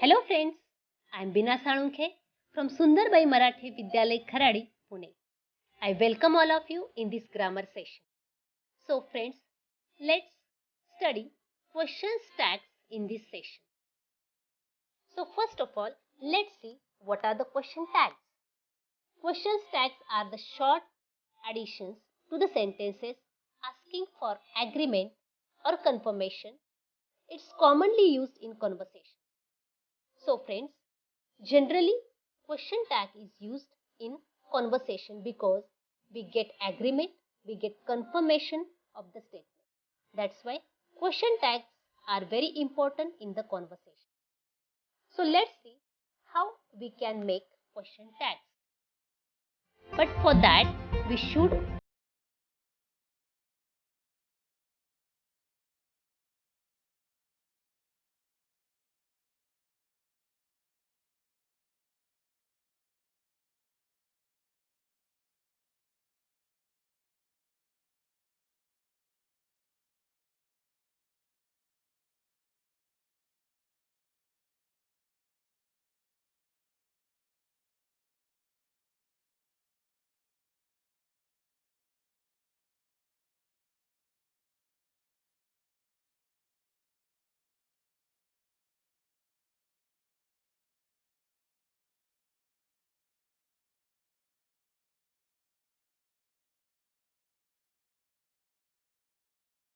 Hello friends, I am Bina Salunkhe from Sundarbai Marathi Vidyalay Kharadi, Pune. I welcome all of you in this grammar session. So friends, let's study questions tags in this session. So first of all, let's see what are the question tags. Questions tags are the short additions to the sentences asking for agreement or confirmation. It's commonly used in conversation. So friends, generally question tag is used in conversation because we get agreement, we get confirmation of the statement. That's why question tags are very important in the conversation. So let's see how we can make question tags. But for that we should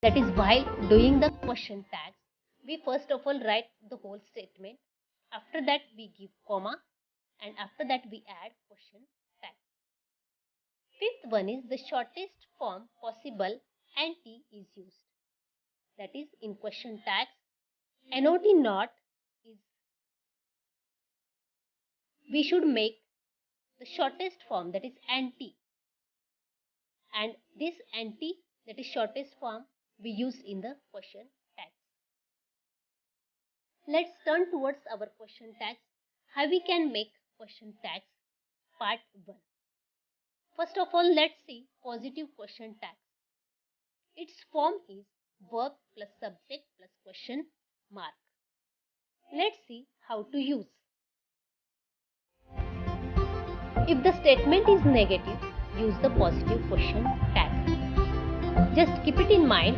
that is while doing the question tags, we first of all write the whole statement. After that we give comma and after that we add question tag. Fifth one is the shortest form possible NT is used. That is in question tags, not is we should make the shortest form, that is NT, and this NT, that is shortest form, we use in the question tags. Let's turn towards our question tags. How we can make question tags? Part 1. First of all, let's see positive question tags. Its form is verb plus subject plus question mark. Let's see how to use. If the statement is negative, use the positive question tag. Just keep it in mind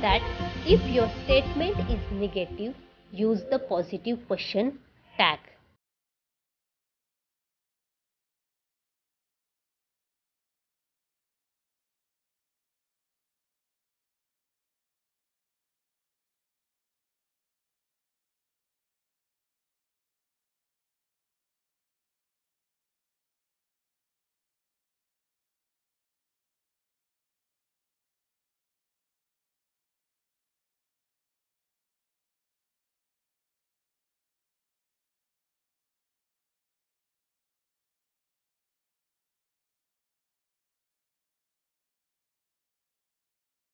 that if your statement is negative, use the positive question tag.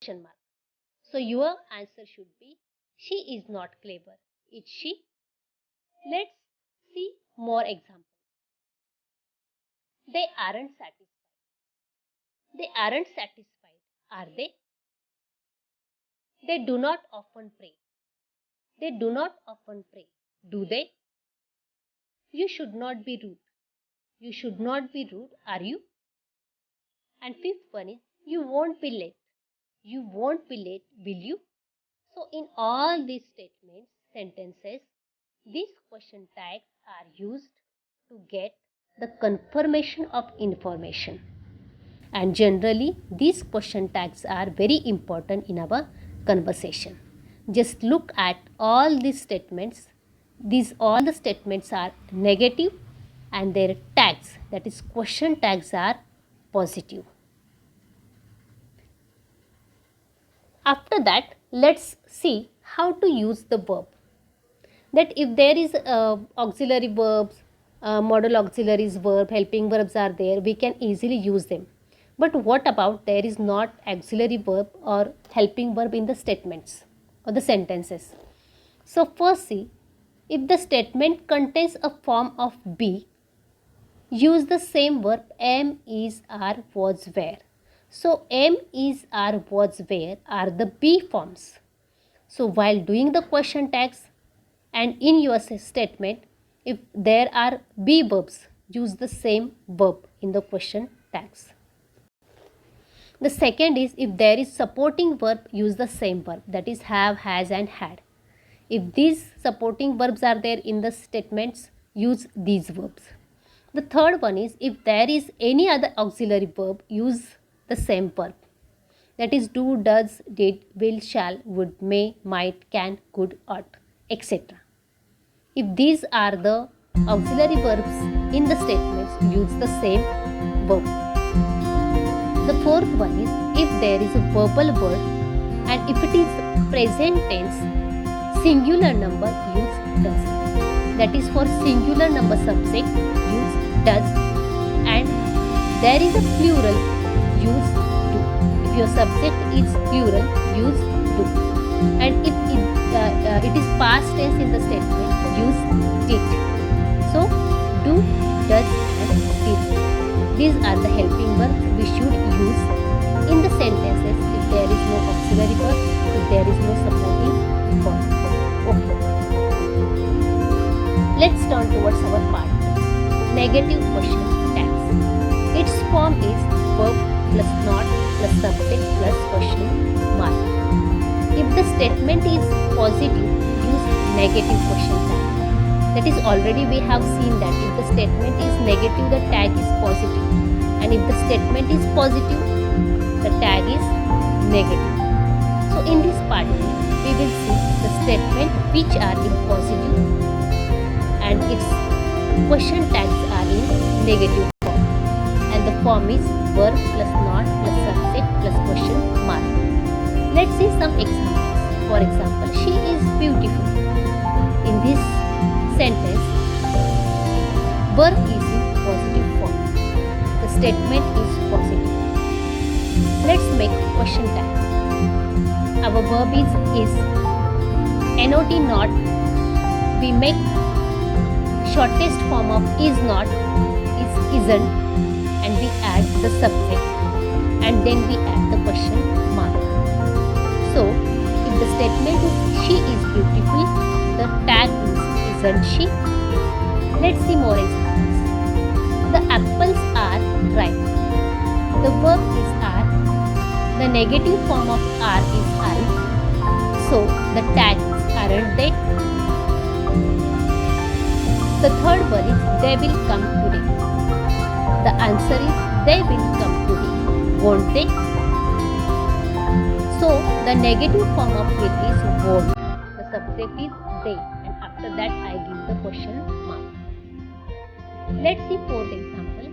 Mark. So your answer should be she is not clever. Is she? Let's see more examples. They aren't satisfied. They aren't satisfied, are they? They do not often pray. They do not often pray, do they? You should not be rude. You should not be rude, are you? And fifth one is you won't be late. You won't be late, will you? So in all these statements, sentences, these question tags are used to get the confirmation of information. And generally, these question tags are very important in our conversation. Just look at all these statements. All the statements are negative and their tags, that is question tags, are positive. After that, let's see how to use the verb. That if there is auxiliary verbs, modal auxiliaries verb, helping verbs are there, we can easily use them. But what about there is not auxiliary verb or helping verb in the statements or the sentences? So first see, if the statement contains a form of be, use the same verb am, is, are, was, were. So am, is, are, was, were are the be forms. So while doing the question tags, And in your statement, if there are be verbs, use the same verb in the question tags. The second is, if there is supporting verb, use the same verb, that is have, has and had. If these supporting verbs are there in the statements, use these verbs. The third one is, if there is any other auxiliary verb, use the same verb. That is do, does, did, will, shall, would, may, might, can, could, ought, etc. If these are the auxiliary verbs in the statements, use the same verb. The fourth one is, if there is a verbal word and if it is present tense, singular number, use does. That is for singular number subject, use does. And there is a plural, use do. If your subject is plural, use do. And if it is past tense in the statement, use did. So, do, does and did. These are the helping verbs we should use in the sentences if there is no auxiliary verb, if there is no supporting verb. Okay. Let's turn towards our part. Negative question tags. Its form is verb plus not plus subject plus question mark. If the statement is positive, use negative question tag. That is, already we have seen that if the statement is negative, the tag is positive. And if the statement is positive, the tag is negative. So in this part, we will see the statement which are in positive and its question tags are in negative form. And the form is verb plus not plus subject plus question mark. Let's see some examples. For example, she is beautiful. In this sentence, verb is in positive form. The statement is positive. Let's make question tag. Our verb is not, not. We make shortest form of is not, is isn't, and we add the subject, and then we add the question mark. So, if the statement is she is beautiful, the tag is isn't she? Let's see more examples. The apples are ripe. The verb is are. The negative form of are is aren't. So the tag is aren't they? The third one is they will come today. The answer is they will come today. Won't they? So the negative form of will is won't. The subject is they. After that, I give the question mark. Let's see fourth example.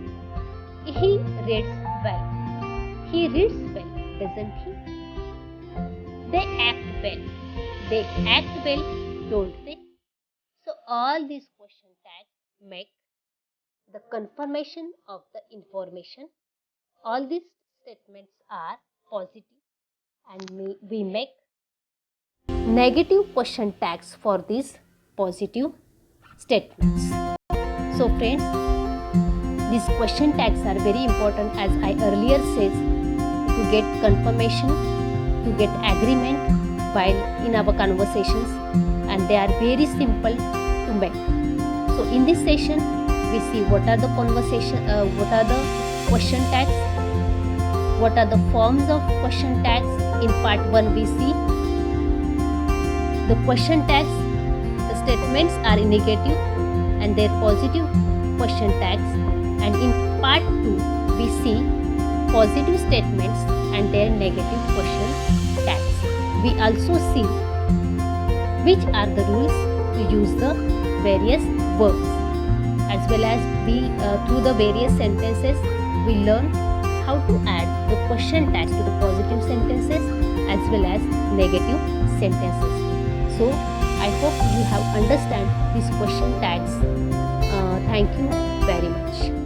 He reads well. He reads well, doesn't he? They act well. They act well, don't they? So all these question tags make the confirmation of the information. All these statements are positive and we make negative question tags for these positive statements. So friends, these question tags are very important, as I earlier said, to get confirmation, to get agreement while in our conversations, and they are very simple to make. So in this session, we see what are the question tags, what are the forms of question tags. In part 1 we see the question tags. The statements are in negative and their positive question tags, and in part 2 we see positive statements and their negative question tags. We also see which are the rules to use the various verbs, as well as we through the various sentences we learn how to add the question tags to the positive sentences as well as negative sentences. So I hope you have understand these question tags. Thank you very much.